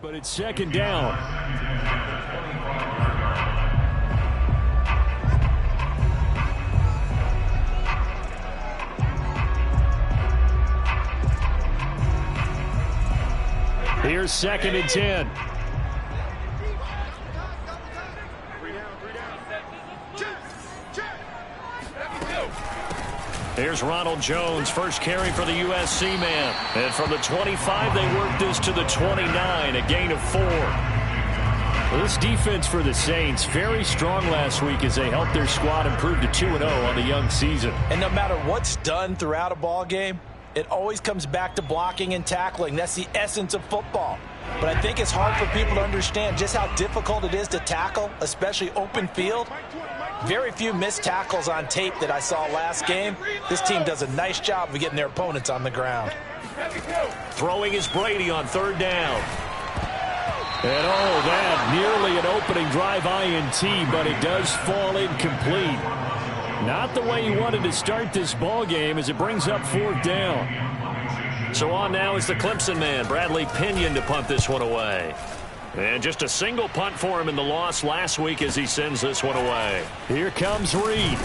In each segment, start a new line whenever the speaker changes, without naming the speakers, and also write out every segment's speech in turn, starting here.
But it's second down. Here's second and 10. Here's Ronald Jones, first carry for the USC man. And from the 25, they work this to the 29, a gain of 4. Well, this defense for the Saints, very strong last week as they helped their squad improve to 2-0 on the young season.
And no matter what's done throughout a ball game, it always comes back to blocking and tackling. That's the essence of football. But I think it's hard for people to understand just how difficult it is to tackle, especially open field. Very few missed tackles on tape that I saw last game. This team does a nice job of getting their opponents on the ground.
Throwing is Brady on third down. And oh, that nearly an opening drive INT, but it does fall incomplete. Not the way he wanted to start this ball game as it brings up fourth down. So on now is the Clemson man, Bradley Pinion, to punt this one away. And just a single punt for him in the loss last week as he sends this one away. Here comes Reed.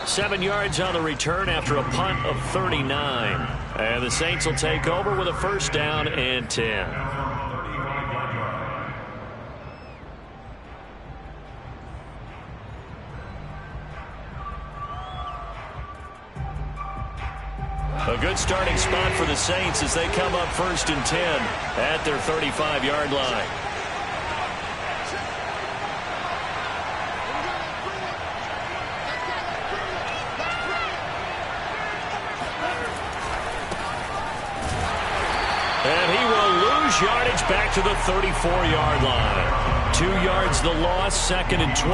7 yards on the return after a punt of 39. And the Saints will take over with a first down and 10. A good starting spot for the Saints as they come up first and 10 at their 35-yard line. And he will lose yardage back to the 34-yard line. 2 yards the loss, second and 12.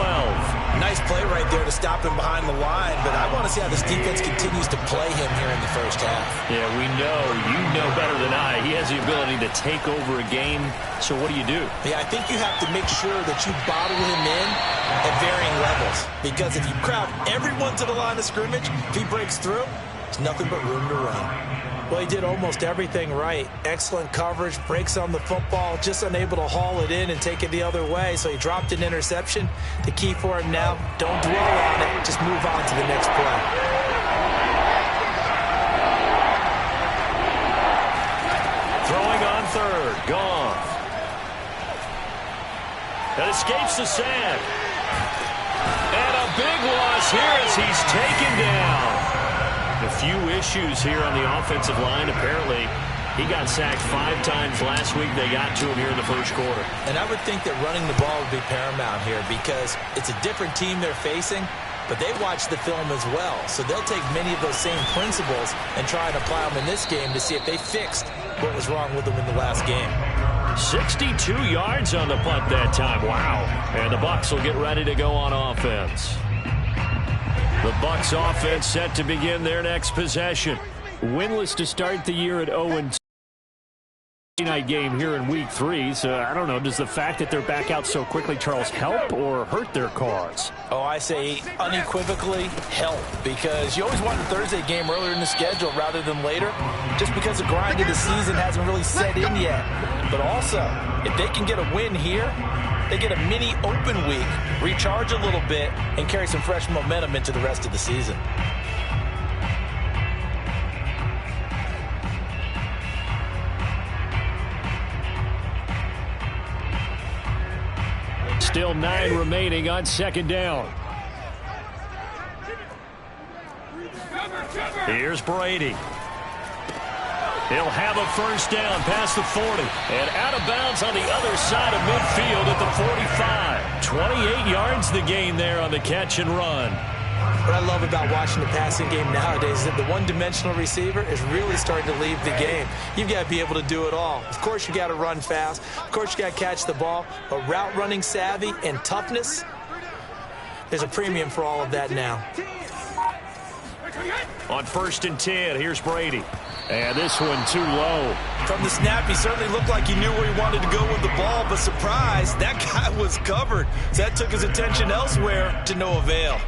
Nice play right there to stop him behind the line, but I want to see how this defense continues to play him here in the first half.
Yeah, we know. You know better than I. He has the ability to take over a game, so what do you do?
Yeah, I think you have to make sure that you bottle him in at varying levels, because if you crowd everyone to the line of scrimmage, if he breaks through, there's nothing but room to run. Well, he did almost everything right. Excellent coverage, breaks on the football, just unable to haul it in and take it the other way, so he dropped an interception. The key for him now, don't dwell on it, just move on to the next play.
Throwing on third, gone. That escapes the sack. And a big loss here as he's taken down. A few issues here on the offensive line. Apparently, he got sacked 5 times last week. They got to him here in the first quarter.
And I would think that running the ball would be paramount here because it's a different team they're facing, but they watch the film as well. So they'll take many of those same principles and try and apply them in this game to see if they fixed what was wrong with them in the last game.
62 yards on the punt that time. Wow. And the Bucs will get ready to go on offense. The Bucs offense set to begin their next possession. Winless to start the year at 0-2. Night game here in week 3, so I don't know, does the fact that they're back out so quickly, Charles, help or hurt their cause?
Oh, I say unequivocally help, because you always want the Thursday game earlier in the schedule rather than later, just because the grind of the season hasn't really set in yet. But also, if they can get a win here, they get a mini open week, recharge a little bit, and carry some fresh momentum into the rest of the season.
Still 9 remaining on second down. Here's Brady. He'll have a first down past the 40 and out of bounds on the other side of midfield at the 45. 28 yards the gain there on the catch and run.
What I love about watching the passing game nowadays is that the one-dimensional receiver is really starting to leave the game. You've got to be able to do it all. Of course, you got to run fast. Of course, you got to catch the ball. But route running savvy and toughness, there's a premium for all of that now.
On first and 10, here's Brady. And this one too low.
From the snap, he certainly looked like he knew where he wanted to go with the ball, but surprise, that guy was covered. So that took his attention elsewhere to no avail.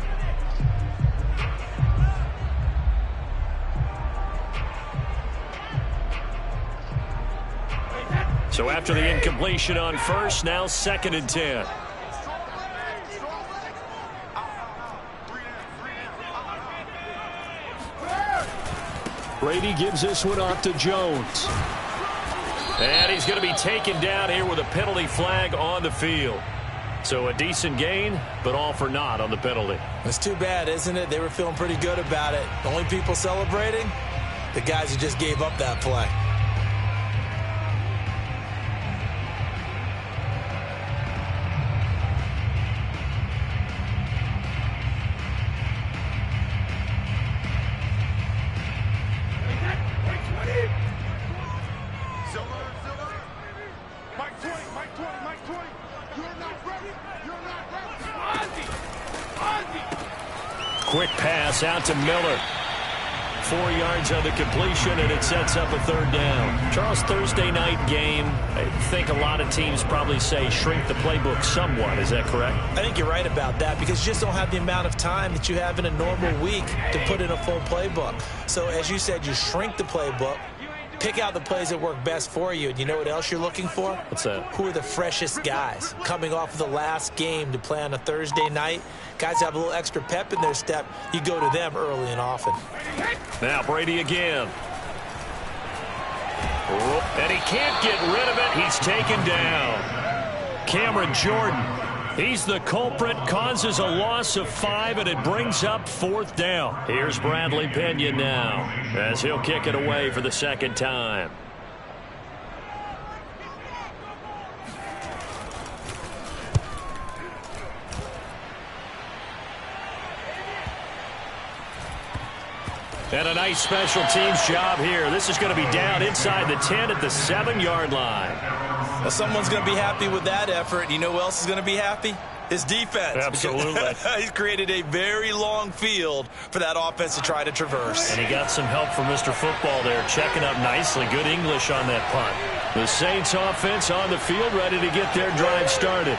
So after the incompletion on first, now 2nd and 10. Brady gives this one off to Jones. And he's going to be taken down here with a penalty flag on the field. So a decent gain, but all for naught on the penalty.
It's too bad, isn't it? They were feeling pretty good about it. The only people celebrating, the guys who just gave up that play.
Quick pass out to Miller. 4 yards on the completion, and it sets up a 3rd down. Charles, Thursday night game, I think a lot of teams probably say shrink the playbook somewhat. Is that correct?
I think you're right about that because you just don't have the amount of time that you have in a normal week to put in a full playbook. So as you said, you shrink the playbook, pick out the plays that work best for you. And you know what else you're looking for?
What's that?
Who are the freshest guys coming off of the last game to play on a Thursday night? Guys have a little extra pep in their step. You go to them early and often.
Now Brady again. And he can't get rid of it. He's taken down. Cameron Jordan. He's the culprit, causes a loss of 5, and it brings up 4th down. Here's Bradley Pena now as he'll kick it away for the 2nd time. And a nice special teams job here. This is going to be down inside the 10 at the 7-yard line.
Well, someone's going to be happy with that effort. You know who else is going to be happy? His defense.
Absolutely.
He's created a very long field for that offense to try to traverse.
And he got some help from Mr. Football there, checking up nicely. Good English on that punt. The Saints offense on the field, ready to get their drive started.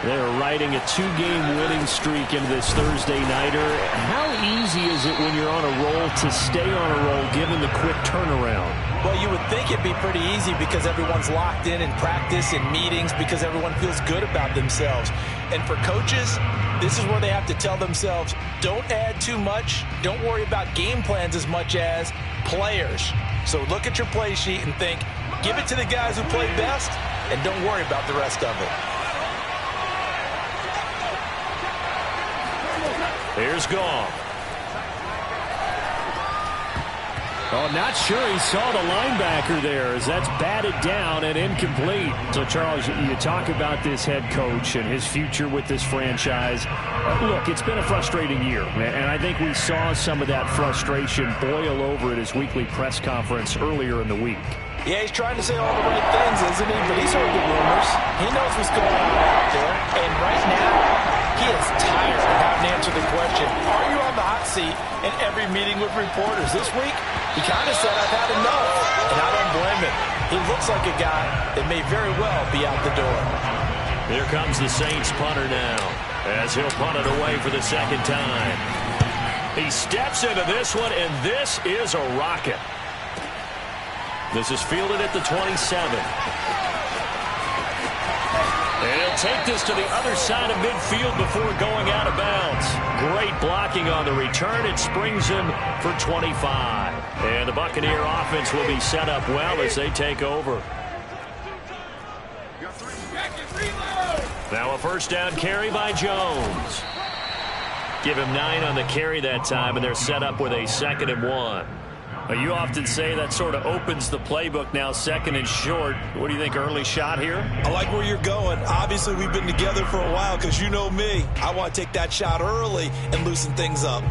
They're riding a 2-game winning streak into this Thursday nighter. How easy is it when you're on a roll to stay on a roll given the quick turnaround?
Well, you would think it'd be pretty easy because everyone's locked in practice and meetings because everyone feels good about themselves. And for coaches, this is where they have to tell themselves, don't add too much. Don't worry about game plans as much as players. So look at your play sheet and think, give it to the guys who play best and don't worry about the rest of it.
Here's Goff. Oh, not sure he saw the linebacker there as that's batted down and incomplete. So, Charles, you talk about this head coach and his future with this franchise. Look, it's been a frustrating year, and I think we saw some of that frustration boil over at his weekly press conference earlier in the week.
Yeah, he's trying to say all the right things, isn't he? But he's heard the rumors. He knows what's going on out there. And right now, he is tired of having to answer the question, are you on the hot seat in every meeting with reporters? This week, he kind of said, I've had enough. And I don't blame him. He looks like a guy that may very well be out the door.
Here comes the Saints punter now as he'll punt it away for the 2nd time. He steps into this one, and this is a rocket. This is fielded at the 27. And he'll take this to the other side of midfield before going out of bounds. Great blocking on the return. It springs him for 25. And the Buccaneer offense will be set up well as they take over. Now a 1st down carry by Jones. Give him 9 on the carry that time, and they're set up with a 2nd and 1. You often say that sort of opens the playbook now, 2nd and short. What do you think, early shot here?
I like where you're going. Obviously, we've been together for a while because you know me. I want to take that shot early and loosen things up.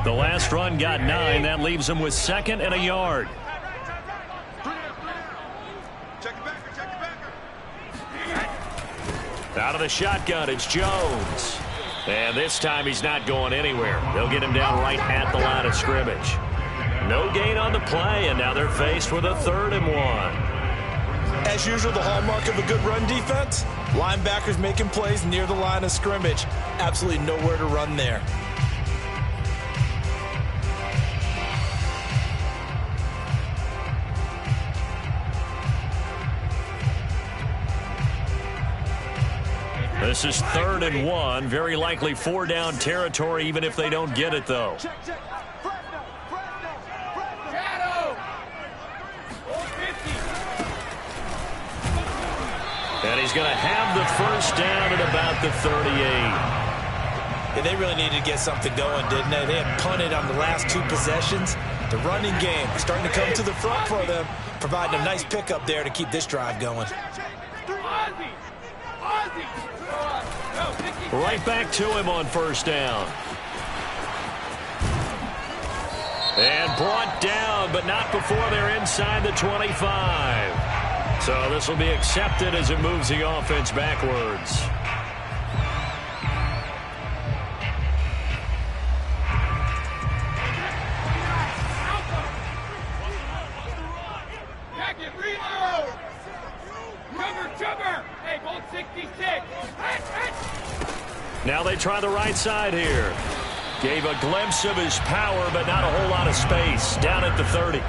The last run got 9. That leaves him with 2nd and a yard. Out of the shotgun, it's Jones. And this time he's not going anywhere. They'll get him down right at the line of scrimmage. No gain on the play, and now they're faced with a 3rd and 1.
As usual, the hallmark of a good run defense, linebackers making plays near the line of scrimmage. Absolutely nowhere to run there.
This is 3rd and 1. Very likely 4-down territory, even if they don't get it, though. And he's going to have the first down at about the 38.
Yeah, they really needed to get something going, didn't they? They had punted on the last 2 possessions. The running game starting to come to the front for them, providing a nice pickup there to keep this drive going.
Right back to him on 1st down. And brought down, but not before they're inside the 25. So this will be accepted as it moves the offense backwards. Now they try the right side here. Gave a glimpse of his power, but not a whole lot of space. Down at the 30.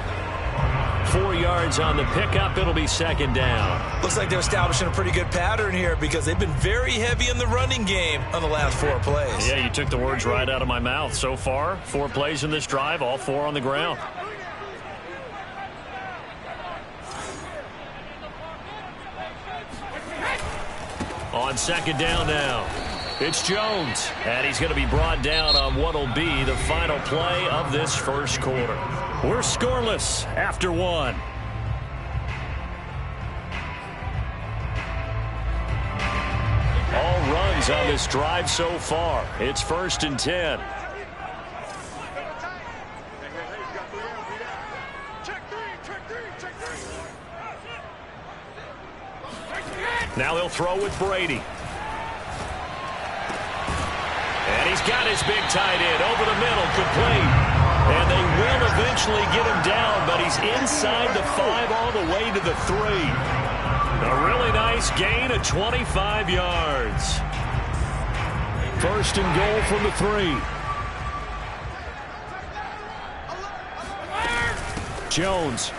4 yards on the pickup. It'll be 2nd down.
Looks like they're establishing a pretty good pattern here because they've been very heavy in the running game on the last 4 plays.
Yeah, you took the words right out of my mouth. So far, 4 plays in this drive, all 4 on the ground. On 2nd down now. It's Jones, and he's going to be brought down on what will be the final play of this first quarter. We're scoreless after 1. All runs on this drive so far. It's 1st and 10. Now they'll throw with Brady. And he's got his big tight end over the middle, complete. And they will eventually get him down, but he's inside the 5 all the way to the 3. A really nice gain of 25 yards. 1st and goal from the 3. Jones.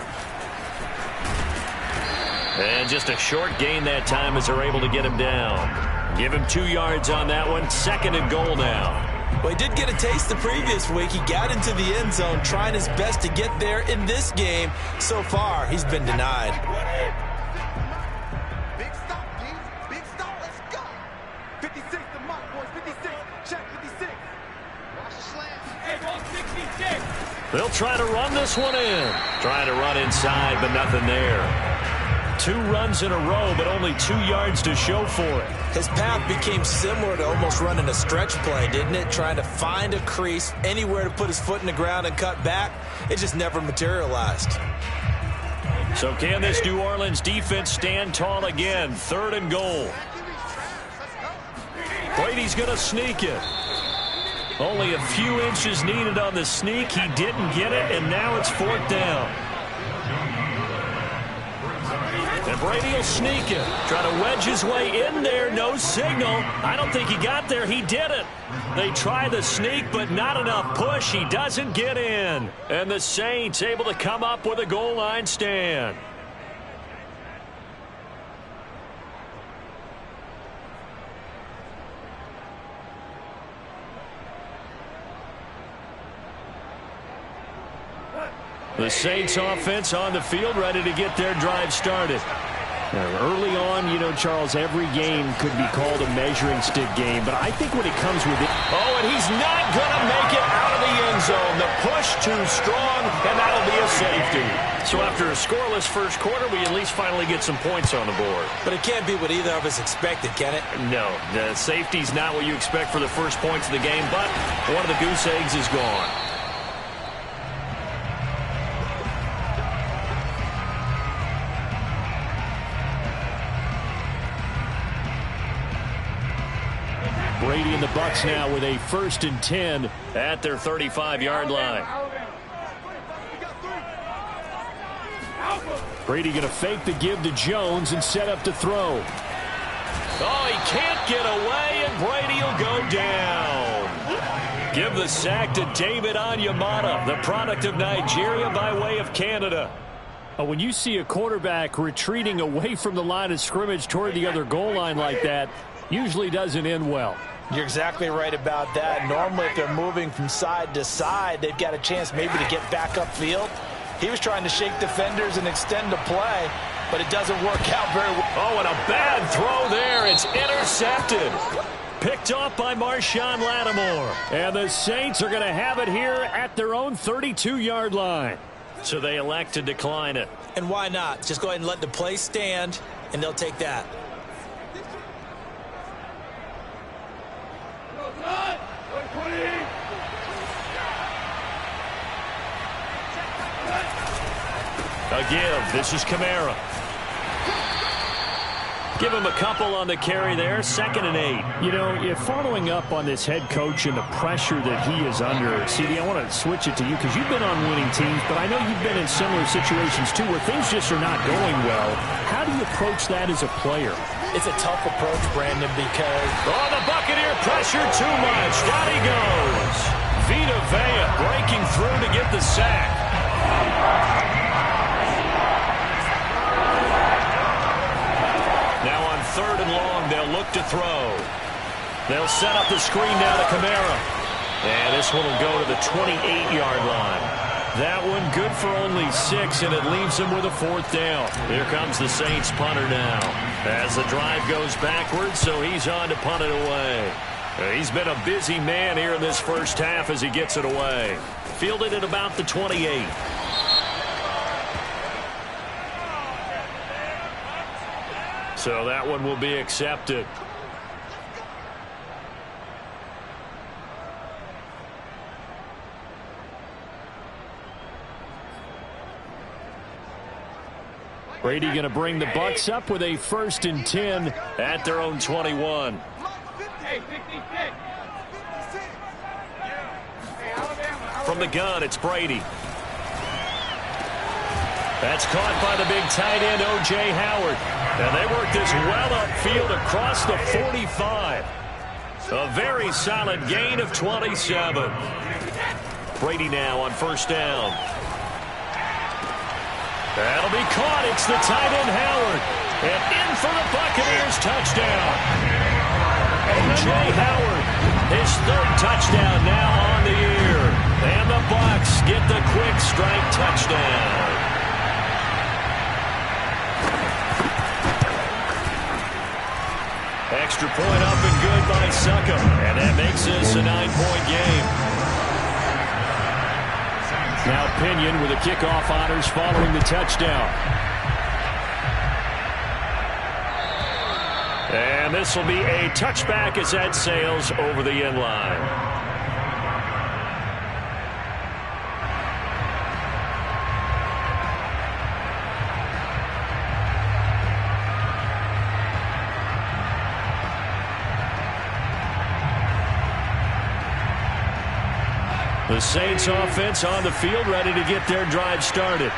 And just a short gain that time as they're able to get him down. Give him 2 yards on that one. 2nd and goal now.
Well, he did get a taste the previous week. He got into the end zone, trying his best to get there in this game. So far, he's been denied.
Big stop, D. Big stop. Let's go. 56, the mark, boys. 56. Check 56. Watch the slant. Hey, ball 66.
They'll try to run this one in. Trying to run inside, but nothing there. 2 runs in a row, but only 2 yards to show for it.
His path became similar to almost running a stretch play, didn't it? Trying to find a crease, anywhere to put his foot in the ground and cut back. It just never materialized.
So can this New Orleans defense stand tall again? 3rd and goal. Brady's going to sneak it. Only a few inches needed on the sneak. He didn't get it, and now it's 4th down. And Brady will sneak it. Try to wedge his way in there. No signal. I don't think he got there. He did it. They try the sneak, but not enough push. He doesn't get in. And the Saints able to come up with a goal line stand. The Saints offense on the field, ready to get their drive started.
Early on, you know, Charles, every game could be called a measuring stick game, but I think when it comes with it...
Oh, and he's not going to make it out of the end zone. The push too strong, and that'll be a safety. So after a scoreless first quarter, we at least finally get some points on the board.
But it can't be what either of us expected, can it?
No, the safety's not what you expect for the first points of the game, but one of the goose eggs is gone.
Brady and the Bucs now with a 1st and 10
at their 35-yard line.
Brady going to fake the give to Jones and set up to throw.
Oh, he can't get away, and Brady will go down. Give the sack to David Onyemata, the product of Nigeria by way of Canada.
When you see a quarterback retreating away from the line of scrimmage toward the other goal line like that,
usually doesn't end well.
You're exactly right about that. Normally, if they're moving from side to side, they've got a chance maybe to get back upfield. He was trying to shake defenders and extend the play, but it doesn't work out very well.
Oh, and a bad throw there. It's intercepted. Picked off by Marshawn Lattimore. And the Saints are going to have it here at their own 32-yard line. So they elect to decline it.
And why not? Just go ahead and let the play stand, and they'll take that.
A give. This is Kamara. Give him a couple on the carry there. 2nd and 8. You know, following up on this head coach and the pressure that he is under, CD, I want to switch it to you because you've been on winning teams, but I know you've been in similar situations too where things just are not going well. How do you approach that as a player?
It's a tough approach, Brandon, because...
Oh, the Buccaneer pressure too much. Down he goes. Vita Vea breaking through to get the sack. Now on 3rd and long, they'll look to throw. They'll set up the screen now to Kamara. And this one will go to the 28-yard line. That one good for only 6, and it leaves him with a 4th down. Here comes the Saints punter now. As the drive goes backwards, so he's on to punt it away. He's been a busy man here in this first half as he gets it away. Fielded at about the 28. So that one will be accepted. Brady going to bring the Bucs up with a 1st and 10 at their own 21. From the gun, it's Brady. That's caught by the big tight end, O.J. Howard. And they work this well upfield across the 45. A very solid gain of 27. Brady now on 1st down. That'll be caught. It's the tight end, Howard. And in for the Buccaneers touchdown. O.J. Howard, his 3rd touchdown now on the year. And the Bucs get the quick strike touchdown. Extra point up and good by Succop. And that makes this a 9-point game. Now Pinion with the kickoff honors following the touchdown. And this will be a touchback as that sails over the end line. The Saints offense on the field, ready to get their drive started.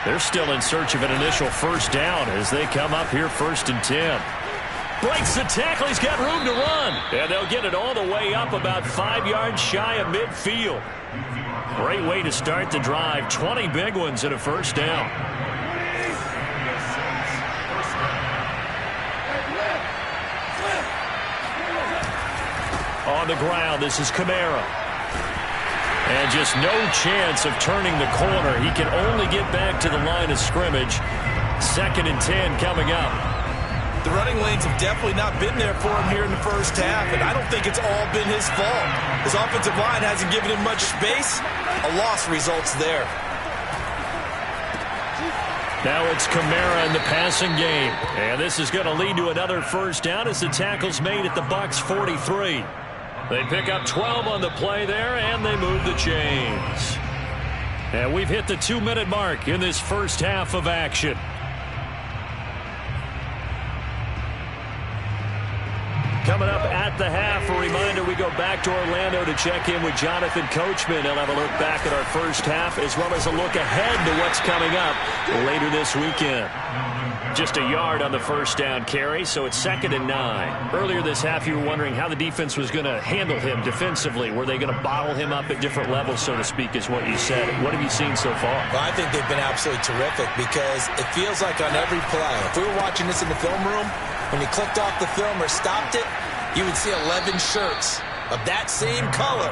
They're still in search of an initial 1st down as they come up here 1st and 10. Breaks the tackle. He's got room to run. And they'll get it all the way up about 5 yards shy of midfield. Great way to start the drive. 20 big ones and a 1st down. On the ground, this is Kamara. And just no chance of turning the corner. He can only get back to the line of scrimmage. 2nd and 10 coming up.
The running lanes have definitely not been there for him here in the first half, and I don't think it's all been his fault. His offensive line hasn't given him much space. A loss results there.
Now it's Kamara in the passing game. And this is going to lead to another 1st down as the tackle's made at the Bucs 43. They pick up 12 on the play there, and they move the chains. And we've hit the 2-minute mark in this first half of action. Coming up at the half, a reminder, we go back to Orlando to check in with Jonathan Coachman. He'll have a look back at our first half as well as a look ahead to what's coming up later this weekend. Just a yard on the 1st down carry, so it's 2nd and 9. Earlier this half, you were wondering how the defense was going to handle him defensively. Were they going to bottle him up at different levels, so to speak, is what you said. What have you seen so far?
Well, I think they've been absolutely terrific because it feels like on every play, if we were watching this in the film room, when you clicked off the film or stopped it, you would see 11 shirts of that same color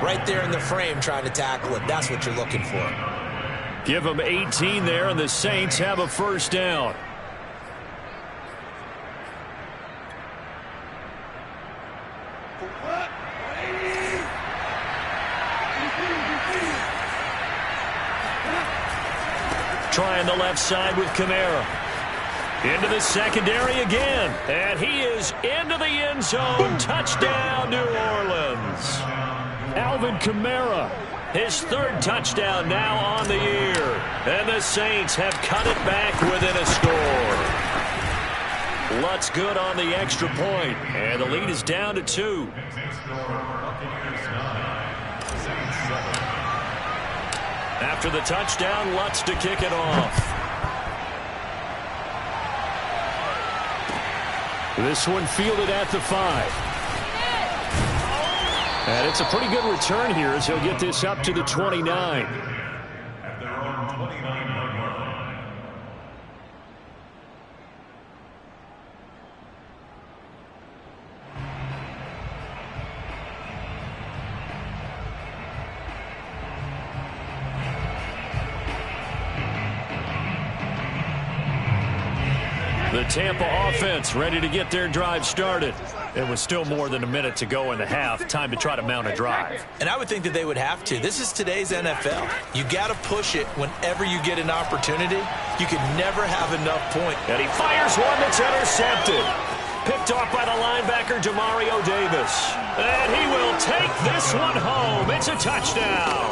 right there in the frame trying to tackle it. That's what you're looking for.
Give them 18 there, and the Saints have a first down. Trying the left side with Kamara. Into the secondary again. And he is into the end zone. Touchdown, New Orleans. Alvin Kamara, his third touchdown now on the year. And the Saints have cut it back within a score. Lutz good on the extra point. And the lead is down to 2. After the touchdown, Lutz to kick it off. This one fielded at the 5. And it's a pretty good return here as he'll get this up to the 29.
At their own 29-yard line.
The Tampa offense ready to get their drive started. It was still more than a minute to go in the half. Time to try to mount a drive.
And I would think that they would have to. This is today's NFL. You got to push it whenever you get an opportunity. You can never have enough points.
And he fires one that's intercepted. Picked off by the linebacker, Demario Davis. And he will take this one home. It's a touchdown.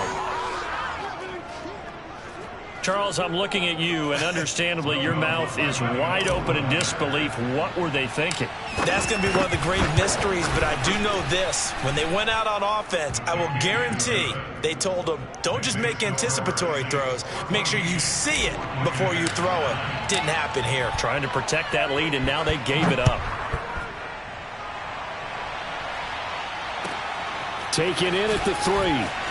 Charles, I'm looking at you, and understandably, your mouth is wide open in disbelief. What were they thinking?
That's going to be one of the great mysteries, but I do know this. When they went out on offense, I will guarantee they told them, don't just make anticipatory throws. Make sure you see it before you throw it. Didn't happen here.
Trying to protect that lead, and now they gave it up. Taken in at the 3.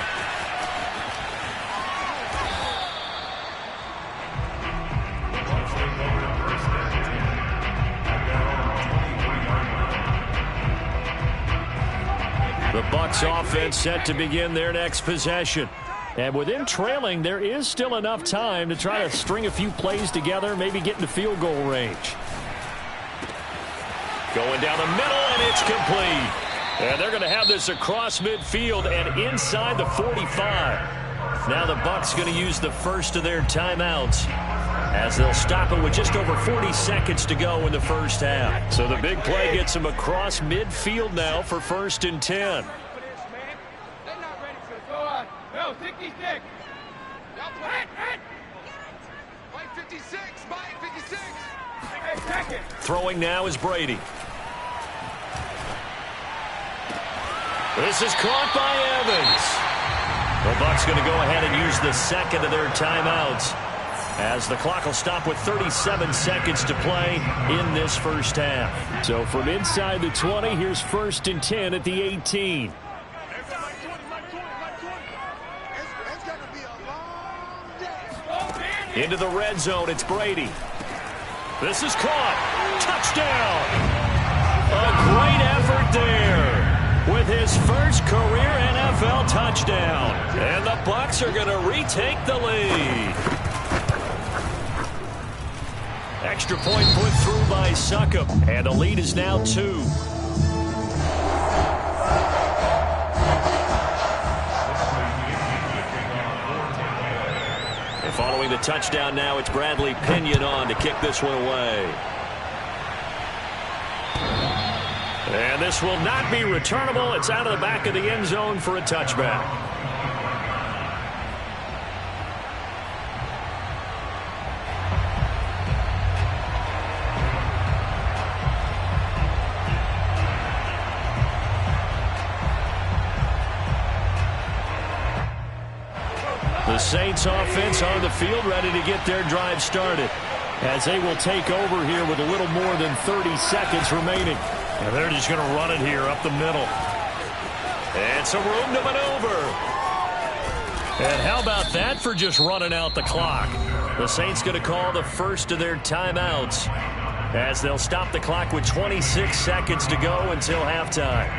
The Bucs offense set to begin their next possession. And with them trailing, there is still enough time to try to string a few plays together, maybe get into field goal range. Going down the middle, and it's complete. And they're going to have this across midfield and inside the 45. Now the Bucs going to use the first of their timeouts as they'll stop it with just over 40 seconds to go in the first half. So the big play gets them across midfield now for 1st and 10.
No, 66. Mike 56, Mike 56.
Throwing now is Brady. This is caught by Evans. The Bucs going to go ahead and use the second of their timeouts, as the clock will stop with 37 seconds to play in this first half. So from inside the 20, here's 1st and 10 at the 18. Into the red zone, it's Brady. This is caught. Touchdown. A great effort there with his first career NFL touchdown. And the Bucs are going to retake the lead. Extra point put through by Succop, and the lead is now 2. And following the touchdown now, it's Bradley Pinion on to kick this one away. And this will not be returnable. It's out of the back of the end zone for a touchback. The Saints offense on the field ready to get their drive started, as they will take over here with a little more than 30 seconds remaining. And they're just going to run it here up the middle. And some room to maneuver. And how about that for just running out the clock? The Saints going to call the first of their timeouts. as they'll stop the clock with 26 seconds to go until halftime.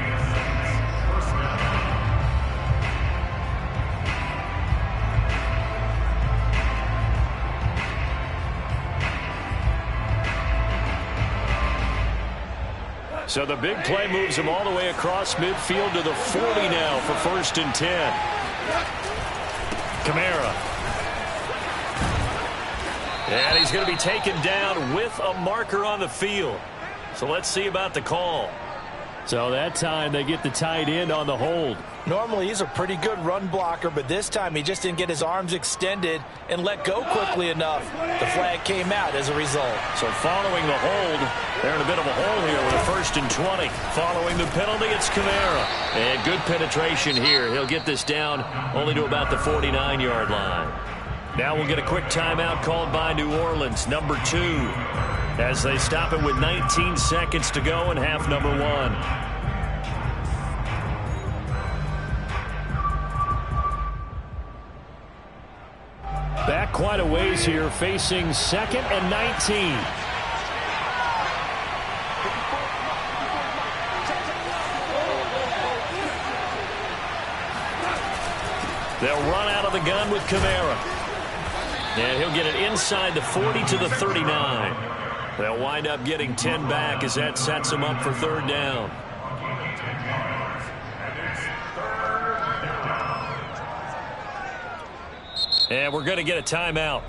So the big play moves him all the way across midfield to the 40 now for 1st and 10. Kamara. And he's going to be taken down with a marker on the field. So let's see about the call. So that time they get the tight end on the hold.
Normally he's a pretty good run blocker, but this time he just didn't get his arms extended and let go quickly enough. The flag came out as a result.
So following the hold, they're in a bit of a hole here with a 1st and 20. Following the penalty, it's Kamara. And good penetration here. He'll get this down only to about the 49-yard line. Now we'll get a quick timeout called by New Orleans, number 2, as they stop it with 19 seconds to go in half number 1. Back quite a ways here, facing 2nd and 19. They'll run out of the gun with Kamara. And he'll get it inside the 40 to the 39. They'll wind up getting 10 back as that sets them up for 3rd down. And we're going to get a timeout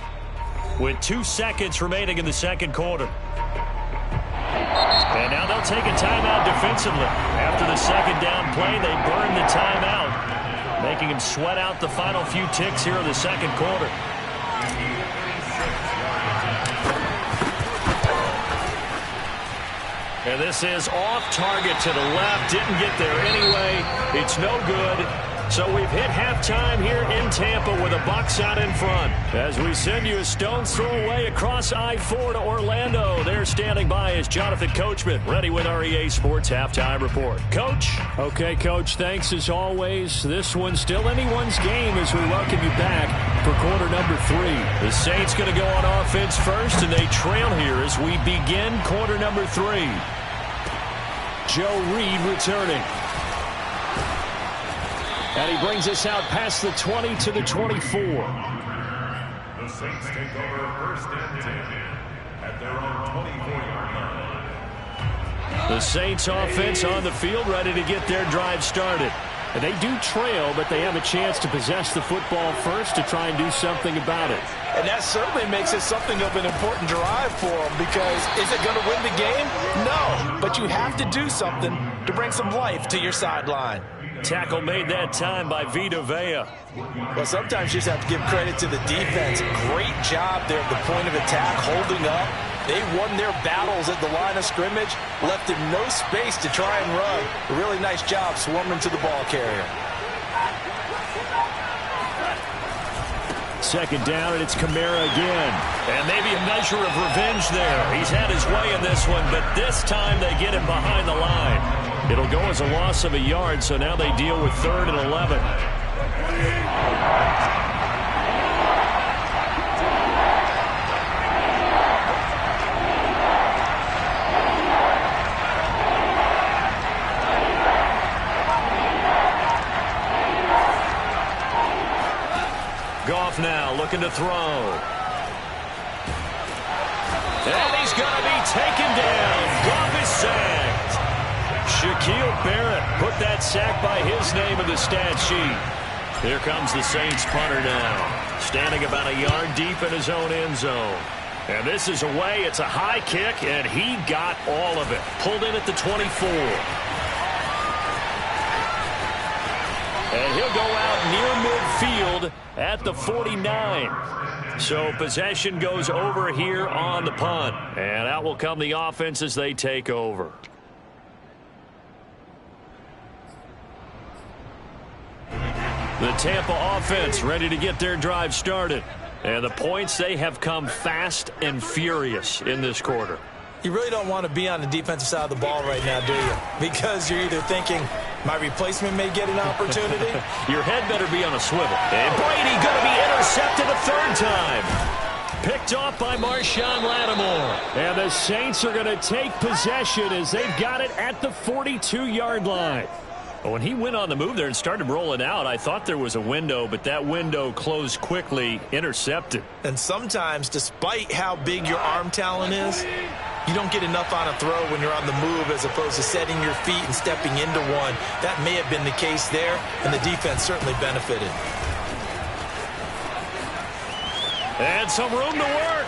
with 2 seconds remaining in the 2nd quarter. And now they'll take a timeout defensively. After the 2nd down play, they burn the timeout, making him sweat out the final few ticks here in the 2nd quarter. And this is off target to the left. Didn't get there anyway. It's no good. So we've hit halftime here in Tampa with the Bucs out in front. As we send you a stone's throw away across I-4 to Orlando. There standing by is Jonathan Coachman, ready with our EA Sports Halftime Report. Coach?
Okay, Coach, thanks as always. This one's still anyone's game as we welcome you back for quarter number 3.
The Saints going to go on offense first, and they trail here as we begin quarter number 3. Joe Reed returning. And he brings us out past the 20 to the 24.
The Saints take over 1st and 10 at their own 24-yard line.
The Saints offense on the field, ready to get their drive started.
And they do trail, but they have a chance to possess the football first to try and do something about it.
And that certainly makes it something of an important drive for them, because is it going to win the game? No, but you have to do something to bring some life to your sideline.
Tackle made that time by Vita Vea.
Well, sometimes you just have to give credit to the defense. Great job there at the point of attack, holding up. They won their battles at the line of scrimmage, left him no space to try and run. A really nice job swarming to the ball carrier.
2nd down, and it's Kamara again. And maybe a measure of revenge there. He's had his way in this one, but this time they get him behind the line. It'll go as a loss of a yard, so now they deal with 3rd and 11. Goff now looking to throw. And he's going to be taken down. Goff is sacked. Shaquille Barrett put that sack by his name in the stat sheet. Here comes the Saints punter now, standing about a yard deep in his own end zone. And this is away. It's a high kick, and he got all of it. Pulled in at the 24. And he'll go out near midfield at the 49. So possession goes over here on the punt. And out will come the offense as they take over. The Tampa offense ready to get their drive started. And the points, they have come fast and furious in this quarter.
You really don't want to be on the defensive side of the ball right now, do you? Because you're either thinking, my replacement may get an opportunity.
Your head better be on a swivel. And Brady going to be intercepted a 3rd time. Picked off by Marshawn Lattimore. And the Saints are going to take possession as they've got it at the 42-yard line.
When he went on the move there and started rolling out, I thought there was a window, but that window closed quickly, intercepted.
And sometimes, despite how big your arm talent is, you don't get enough on a throw when you're on the move as opposed to setting your feet and stepping into one. That may have been the case there, and the defense certainly benefited.
And some room to work.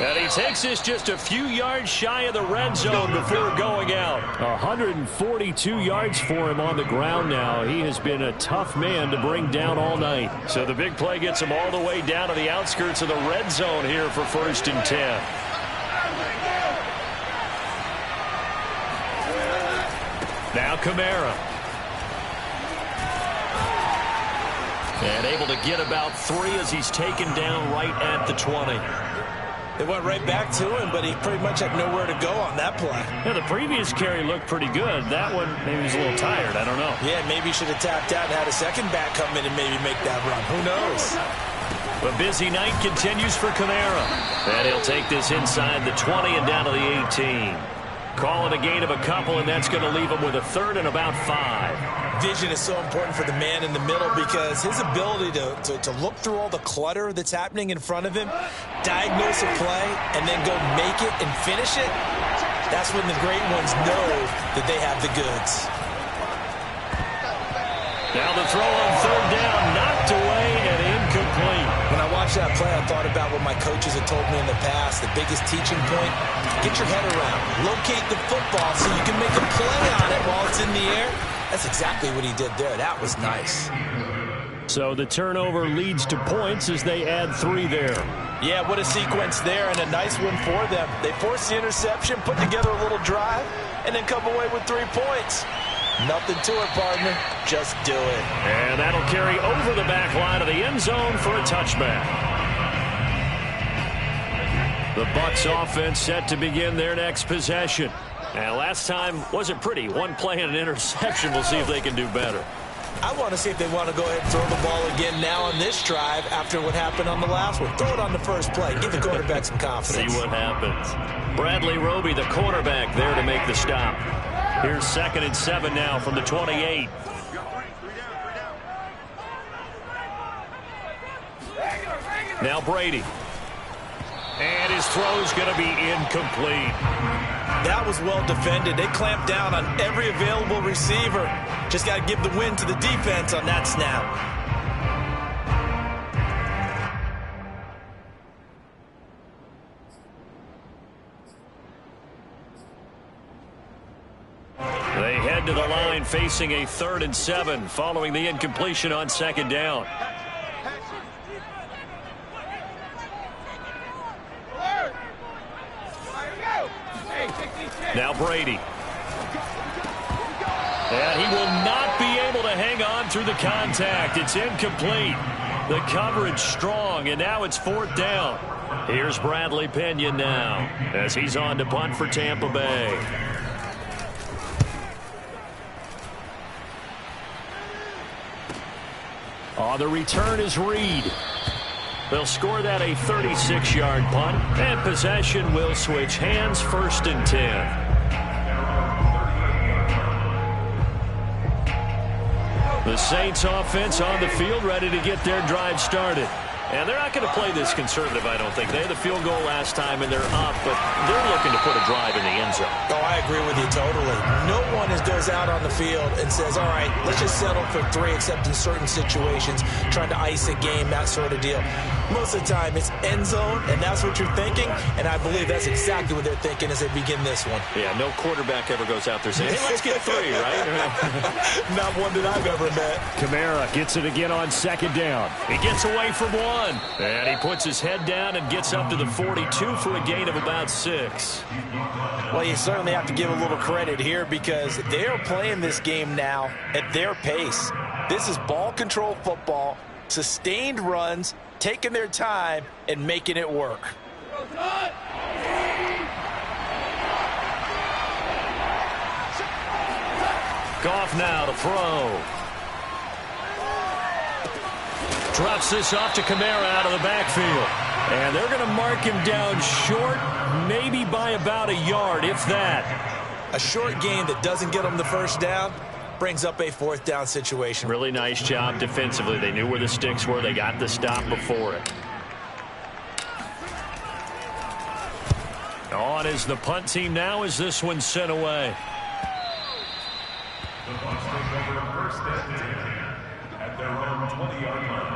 And he takes us just a few yards shy of the red zone before going out. 142 yards for him on the ground now. He has been a tough man to bring down all night. So the big play gets him all the way down to the outskirts of the red zone here for 1st and 10. Now Kamara. And able to get about 3 as he's taken down right at the 20.
They went right back to him, but he pretty much had nowhere to go on that play.
Yeah, the previous carry looked pretty good. That one, maybe he's a little tired. I don't know.
Yeah, maybe he should have tapped out and had a second back come in and maybe make that run. Who knows?
A busy night continues for Kamara. And he'll take this inside the 20 and down to the 18. Calling a gain of a couple, and that's going to leave him with a 3rd and about 5.
Vision is so important for the man in the middle because his ability to look through all the clutter that's happening in front of him, diagnose a play, and then go make it and finish it, that's when the great ones know that they have the goods.
Now the throw on 3rd down, knocked away and incomplete.
When I watched that play, I thought about what my coaches had told me in the past. The biggest teaching point, get your head around. Locate the football so you can make a play on it while it's in the air. That's exactly what he did there. That was nice.
So the turnover leads to points as they add 3 there.
Yeah, what a sequence there and a nice one for them. They forced the interception, put together a little drive, and then come away with 3 points. Nothing to it, partner. Just do it.
And that'll carry over the back line of the end zone for a touchback. The Bucs offense set to begin their next possession. And last time wasn't pretty. 1 play and an interception. We'll see if they can do better.
I want to see if they want to go ahead and throw the ball again now on this drive after what happened on the last one. Throw it on the first play. Give the quarterback some confidence.
See what happens. Bradley Roby, the cornerback, there to make the stop. Here's 2nd and 7 now from the 28. Now Brady. And his throw's going to be incomplete.
That was well defended. They clamped down on every available receiver. Just got to give the win to the defense on that snap.
They head to the line facing a 3rd and 7 following the incompletion on 2nd down. Now Brady. And he will not be able to hang on through the contact. It's incomplete. The coverage strong, and now it's 4th down. Here's Bradley Pinion now as he's on to punt for Tampa Bay. The return is Reed. They'll score that a 36-yard punt, and possession will switch hands, 1st and 10. The Saints offense on the field, ready to get their drive started. And they're not going to play this conservative, I don't think. They had the field goal last time, and they're up, but they're looking to put a drive in the end zone.
Oh, I agree with you totally. No one goes out on the field and says, all right, let's just settle for 3, except in certain situations, trying to ice a game, that sort of deal. Most of the time, it's end zone, and that's what you're thinking, and I believe that's exactly what they're thinking as they begin this one.
Yeah, no quarterback ever goes out there saying, hey, let's get 3, right?
Not one that I've ever met.
Kamara gets it again on 2nd down. He gets away from 1. And he puts his head down and gets up to the 42 for a gain of about 6.
Well, you certainly have to give a little credit here because they are playing this game now at their pace. This is ball control football, sustained runs, taking their time, and making it work.
Goff now to throw. Drops this off to Kamara out of the backfield. And they're going to mark him down short, maybe by about a yard, if that.
A short gain that doesn't get them the first down brings up a fourth down situation.
Really nice job defensively. They knew where the sticks were. They got the stop before it.
On is the punt team now as this one's sent away.
The Bucs take over first and 10 at their own 20-yard line.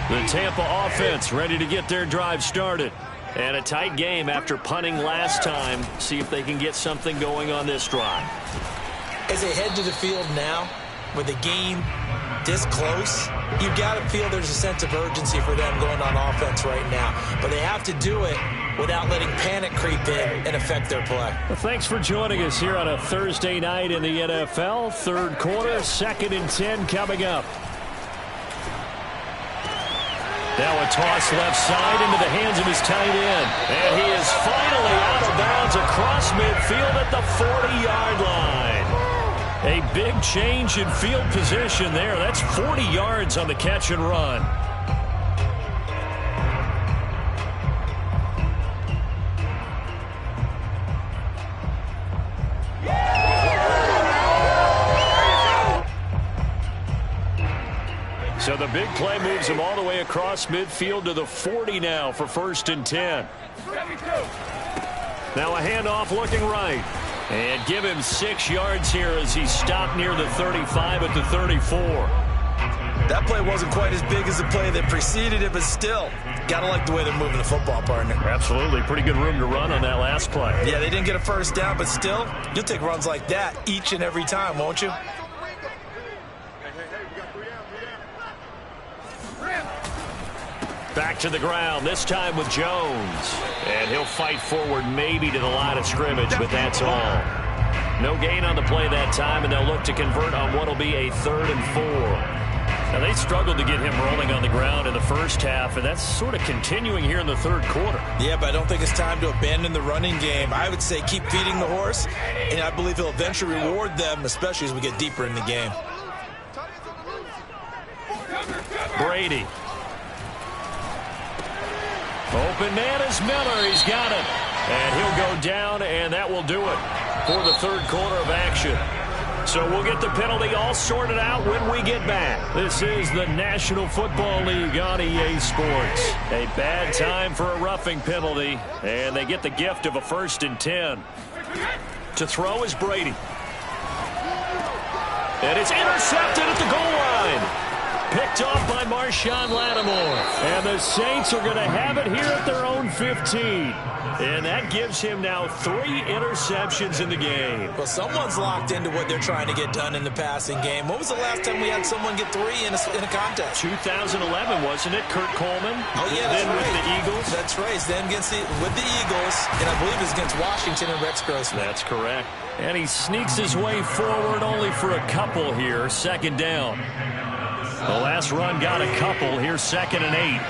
The Tampa offense ready to get their drive started. And a tight game after punting last time. See if they can get something going on this drive.
As they head to the field now, with the game this close, you've got to feel there's a sense of urgency for them going on offense right now. But they have to do it without letting panic creep in and affect their play.
Well, thanks for joining us here on a Thursday night in the NFL. Third quarter, 2nd and 10 coming up. Now a toss left side into the hands of his tight end. And he is finally out of bounds across midfield at the 40-yard line. A big change in field position there. That's 40 yards on the catch and run. So the big play moves him all the way across midfield to the 40 now for 1st and 10. Now a handoff looking right. And give him 6 yards here as he stopped near the 35 at the 34.
That play wasn't quite as big as the play that preceded it, but still, got to like the way they're moving the football, partner.
Absolutely. Pretty good room to run on that last play.
Yeah, they didn't get a first down, but still, you'll take runs like that each and every time, won't you?
Back to the ground, this time with Jones. And he'll fight forward maybe to the line of scrimmage, but that's all. No gain on the play that time, and they'll look to convert on what will be a 3rd and 4. Now, they struggled to get him rolling on the ground in the first half, and that's sort of continuing here in the third quarter.
Yeah, but I don't think it's time to abandon the running game. I would say keep feeding the horse, and I believe he'll eventually reward them, especially as we get deeper in the game.
Brady. Open man is Miller. He's got it. And he'll go down, and that will do it for the third quarter of action. So we'll get the penalty all sorted out when we get back. This is the National Football League on EA Sports. A bad time for a roughing penalty, and they get the gift of a 1st and 10. To throw is Brady. And it's intercepted at the goal line. Picked off by Marshawn Lattimore. And the Saints are going to have it here at their own 15. And that gives him now 3 interceptions in the game.
Well, someone's locked into what they're trying to get done in the passing game. When was the last time we had someone get 3 in a contest?
2011, wasn't it? Kurt Coleman.
Oh, yeah, that's
then
right.
With the Eagles.
That's right. Then with the Eagles, and I believe it's against Washington and Rex Grossman.
That's correct. And he sneaks his way forward only for a couple here. 2nd down. The last run got a couple. Here's 2nd and 8.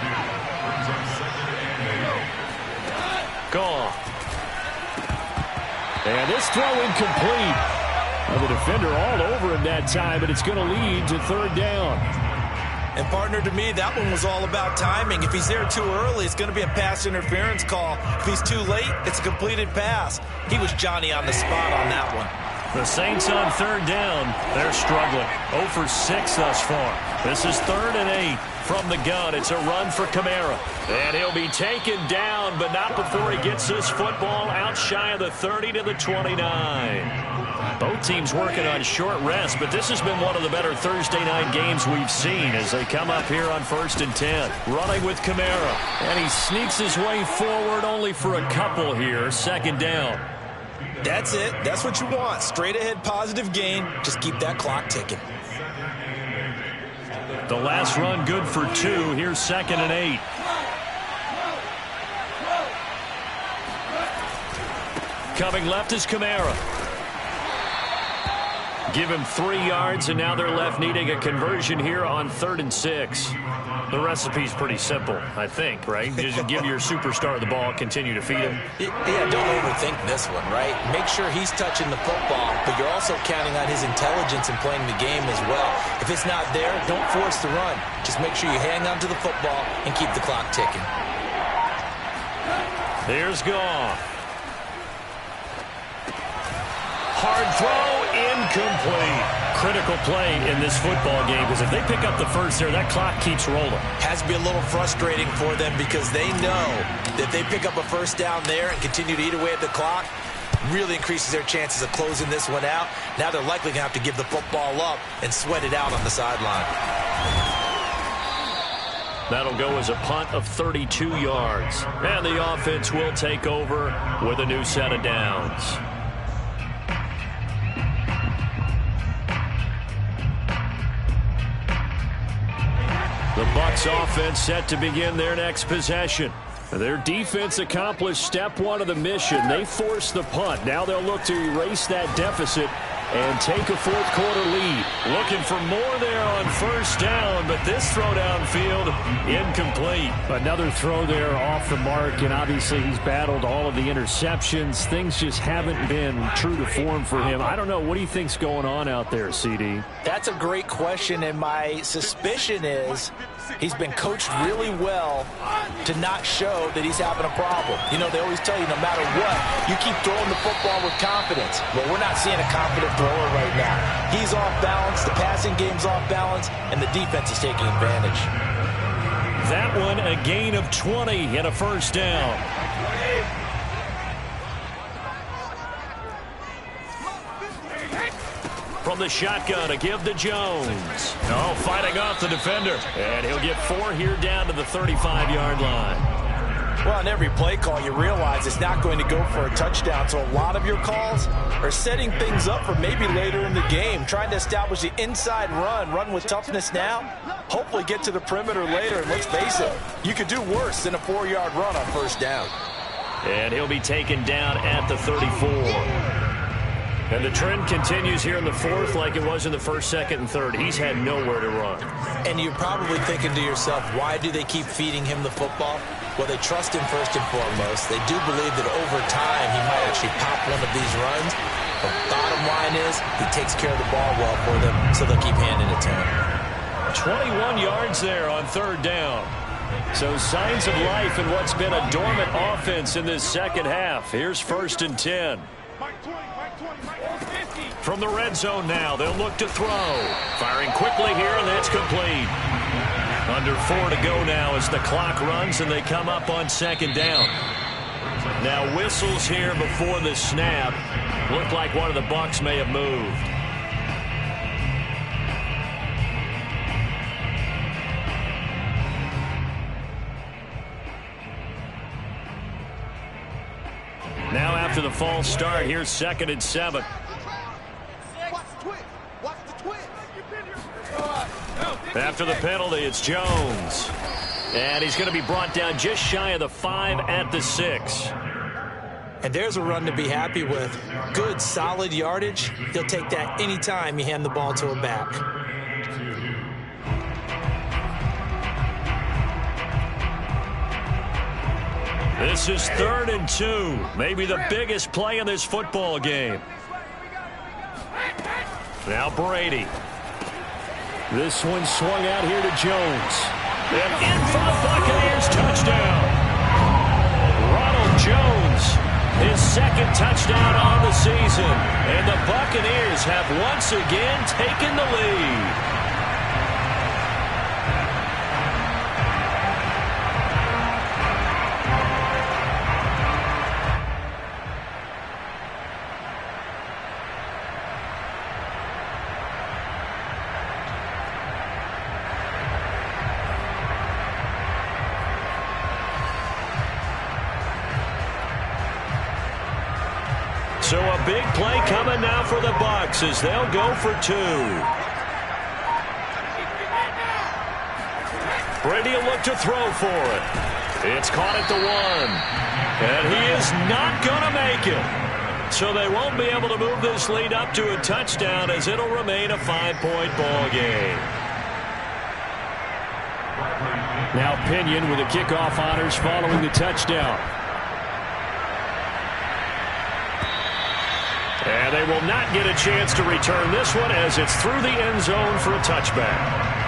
Gone. And this throw incomplete. The defender all over him that time, but it's going to lead to 3rd down.
And, partner, to me, that one was all about timing. If he's there too early, it's going to be a pass interference call. If he's too late, it's a completed pass. He was Johnny on the spot on that one.
The Saints on 3rd down. They're struggling. 0 for 6 thus far. This is 3rd and 8 from the gun. It's a run for Kamara. And he'll be taken down, but not before he gets this football out shy of the 30 to the 29. Both teams working on short rest, but this has been one of the better Thursday night games we've seen as they come up here on 1st and 10. Running with Kamara. And he sneaks his way forward only for a couple here. 2nd down.
That's it. That's what you want. Straight ahead positive gain. Just keep that clock ticking.
The last run good for 2. Here's 2nd and 8. Coming left is Kamara. Give him 3 yards, and now they're left needing a conversion here on 3rd and 6. The recipe's pretty simple, I think, right? Just give your superstar the ball, continue to feed him.
Yeah, don't overthink this one, right? Make sure he's touching the football, but you're also counting on his intelligence in playing the game as well. If it's not there, don't force the run. Just make sure you hang on to the football and keep the clock ticking.
Here's Goff. Hard throw, incomplete. Critical play in this football game, because if they pick up the first there, that clock keeps rolling.
Has to be a little frustrating for them because they know that if they pick up a first down there and continue to eat away at the clock, really increases their chances of closing this one out. Now they're likely going to have to give the football up and sweat it out on the sideline.
That'll go as a punt of 32 yards. And the offense will take over with a new set of downs. The Bucs offense set to begin their next possession. Their defense accomplished step 1 of the mission. They forced the punt. Now they'll look to erase that deficit and take a 4th quarter lead. Looking for more there on 1st down, but this throw downfield incomplete.
Another throw there off the mark, and obviously he's battled all of the interceptions. Things just haven't been true to form for him. I don't know. What do you think's going on out there, CD?
That's a great question, and my suspicion is he's been coached really well to not show that he's having a problem. You know, they always tell you no matter what, you keep throwing the football with confidence. Well, we're not seeing a confident thrower right now. He's off balance, the passing game's off balance, and the defense is taking advantage.
That one a gain of 20 and a 1st down. From the shotgun, a give to Jones. Oh, fighting off the defender. And he'll get 4 here down to the 35-yard line.
Well, on every play call, you realize it's not going to go for a touchdown. So a lot of your calls are setting things up for maybe later in the game, trying to establish the inside run with toughness now, hopefully get to the perimeter later. And let's face it, you could do worse than a 4-yard run on 1st down.
And he'll be taken down at the 34. And the trend continues here in the 4th like it was in the 1st, 2nd, and 3rd. He's had nowhere to run.
And you're probably thinking to yourself, why do they keep feeding him the football? Well, they trust him first and foremost. They do believe that over time he might actually pop one of these runs. The bottom line is he takes care of the ball well for them, so they'll keep handing it to him.
21 yards there on 3rd down. So signs of life in what's been a dormant offense in this 2nd half. Here's 1st and 10. From the red zone now, they'll look to throw. Firing quickly here, and that's complete. Under 4 to go now as the clock runs, and they come up on 2nd down. Now whistles here before the snap. Looked like one of the Bucs may have moved. Now after the false start, here's 2nd and 7. After the penalty, it's Jones. And he's going to be brought down just shy of the 5 at the 6.
And there's a run to be happy with. Good, solid yardage. He'll take that anytime you hand the ball to a back.
This is 3rd and 2. Maybe the biggest play in this football game. Now Brady. This one swung out here to Jones. And in for the Buccaneers, touchdown. Ronald Jones, his 2nd touchdown on the season. And the Buccaneers have once again taken the lead. So a big play coming now for the Bucs as they'll go for 2. Brady will look to throw for it. It's caught at the 1. And he is not going to make it. So they won't be able to move this lead up to a touchdown as it'll remain a 5-point ball game. Now Pinion with the kickoff honors following the touchdown. And they will not get a chance to return this one as it's through the end zone for a touchback.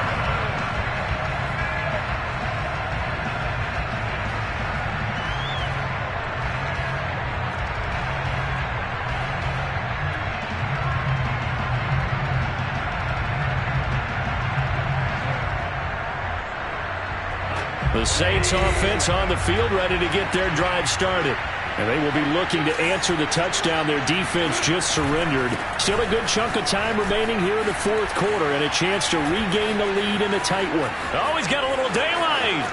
The Saints offense on the field ready to get their drive started. And they will be looking to answer the touchdown their defense just surrendered. Still a good chunk of time remaining here in the fourth quarter and a chance to regain the lead in a tight one. Oh, he's got a little daylight.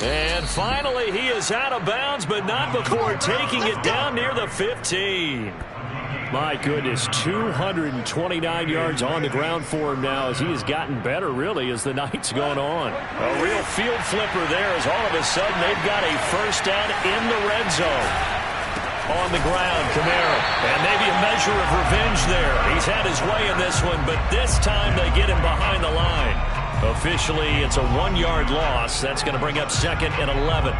And finally he is out of bounds, but not before taking it down near the 15. My goodness, 229 yards on the ground for him now as he has gotten better, really, as the night's gone on. A real field flipper there as all of a sudden they've got a first down in the red zone. On the ground, Kamara. And maybe a measure of revenge there. He's had his way in this one, but this time they get him behind the line. Officially, it's a 1-yard loss. That's going to bring up 2nd and 11.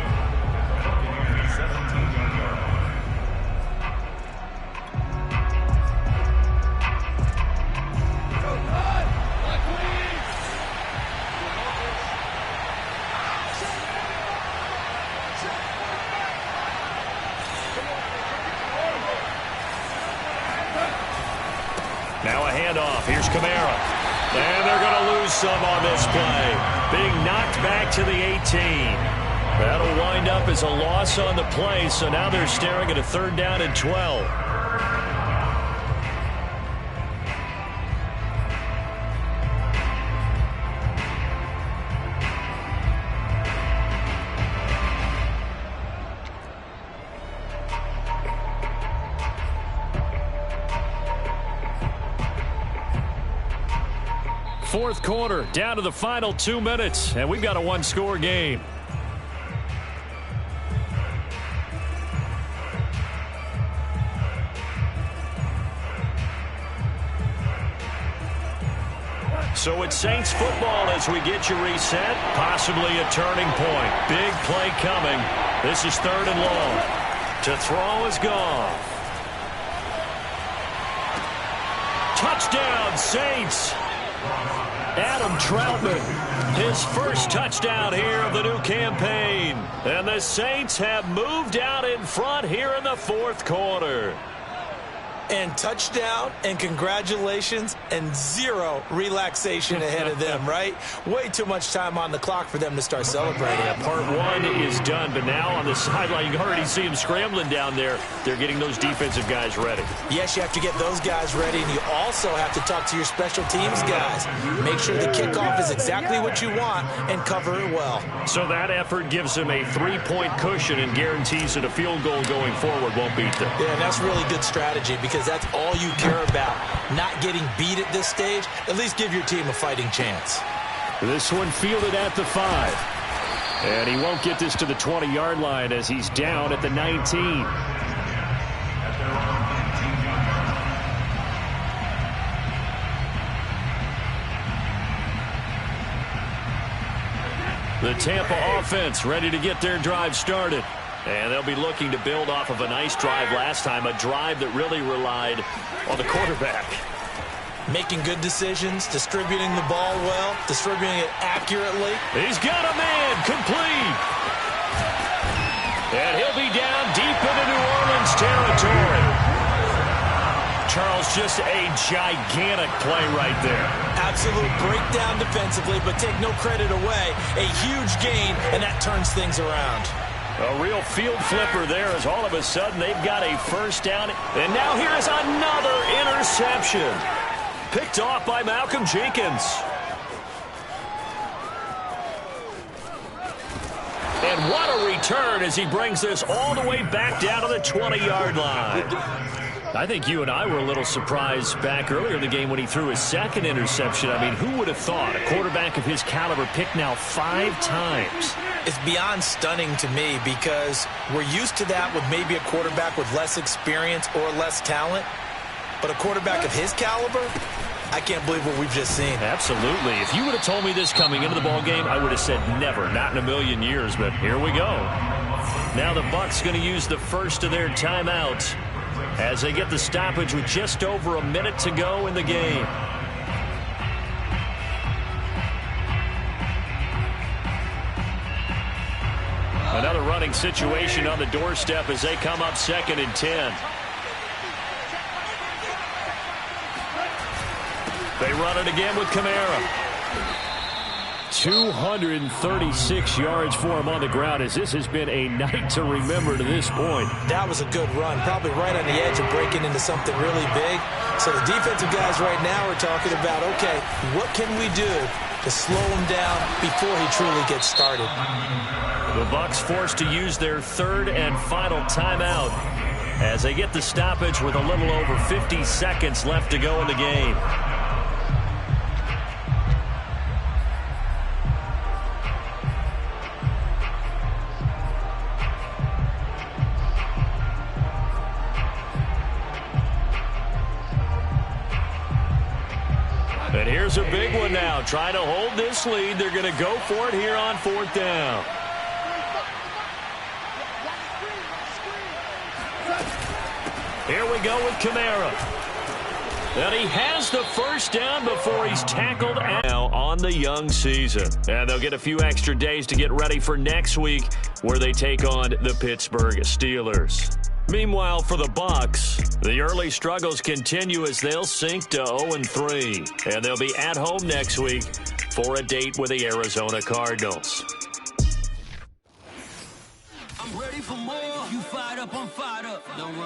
Now a handoff. Here's Kamara. And they're going to lose some on this play. Being knocked back to the 18. That'll wind up as a loss on the play, so now they're staring at a 3rd down and 12. Fourth quarter, down to the final 2 minutes, and we've got a 1-score game. So it's Saints football as we get you reset, possibly a turning point. Big play coming. This is 3rd and long. To throw is gone. Touchdown, Saints. Adam Troutman, his first touchdown here of the new campaign. And the Saints have moved out in front here in the fourth quarter.
And touchdown and congratulations and 0 relaxation ahead of them, right? Way too much time on the clock for them to start celebrating.
Part 1 is done, but now on the sideline, you can already see them scrambling down there. They're getting those defensive guys ready.
Yes, you have to get those guys ready, and you also have to talk to your special teams guys. Make sure the kickoff is exactly what you want and cover it well.
So that effort gives them a 3-point cushion and guarantees that a field goal going forward won't beat them.
Yeah, and that's really good strategy because that's all you care about. Not getting beat at this stage, at least give your team a fighting chance.
This one fielded at the 5. And he won't get this to the 20-yard line as he's down at the 19. The Tampa offense ready to get their drive started. And they'll be looking to build off of a nice drive last time, a drive that really relied on the quarterback.
Making good decisions, distributing the ball well, distributing it accurately.
He's got a man, complete. And he'll be down deep into New Orleans territory. Charles, just a gigantic play right there.
Absolute breakdown defensively, but take no credit away. A huge gain, and that turns things around.
A real field flipper there as all of a sudden they've got a first down. And now here is another interception. Picked off by Malcolm Jenkins. And what a return as he brings this all the way back down to the 20-yard line. I think you and I were a little surprised back earlier in the game when he threw his 2nd interception. I mean, who would have thought a quarterback of his caliber picked now 5 times?
It's beyond stunning to me because we're used to that with maybe a quarterback with less experience or less talent. But a quarterback of his caliber, I can't believe what we've just seen.
Absolutely. If you would have told me this coming into the ball game, I would have said never, not in a million years, but here we go. Now the Bucs going to use the first of their timeouts as they get the stoppage with just over a minute to go in the game. Another running situation on the doorstep as they come up 2nd and 10. They run it again with Kamara. 236 yards for him on the ground as this has been a night to remember to this point.
That was a good run, probably right on the edge of breaking into something really big. So the defensive guys right now are talking about, okay, what can we do to slow him down before he truly gets started?
The Bucs forced to use their third and final timeout as they get the stoppage with a little over 50 seconds left to go in the game. And here's a big one now. Trying to hold this lead. They're going to go for it here on 4th down. Here we go with Kamara. And he has the first down before he's tackled now on the young season. And they'll get a few extra days to get ready for next week where they take on the Pittsburgh Steelers. Meanwhile, for the Bucs, the early struggles continue as they'll sink to 0-3. And they'll be at home next week for a date with the Arizona Cardinals.
I'm ready for more. You fired up, I'm fired up. Don't run.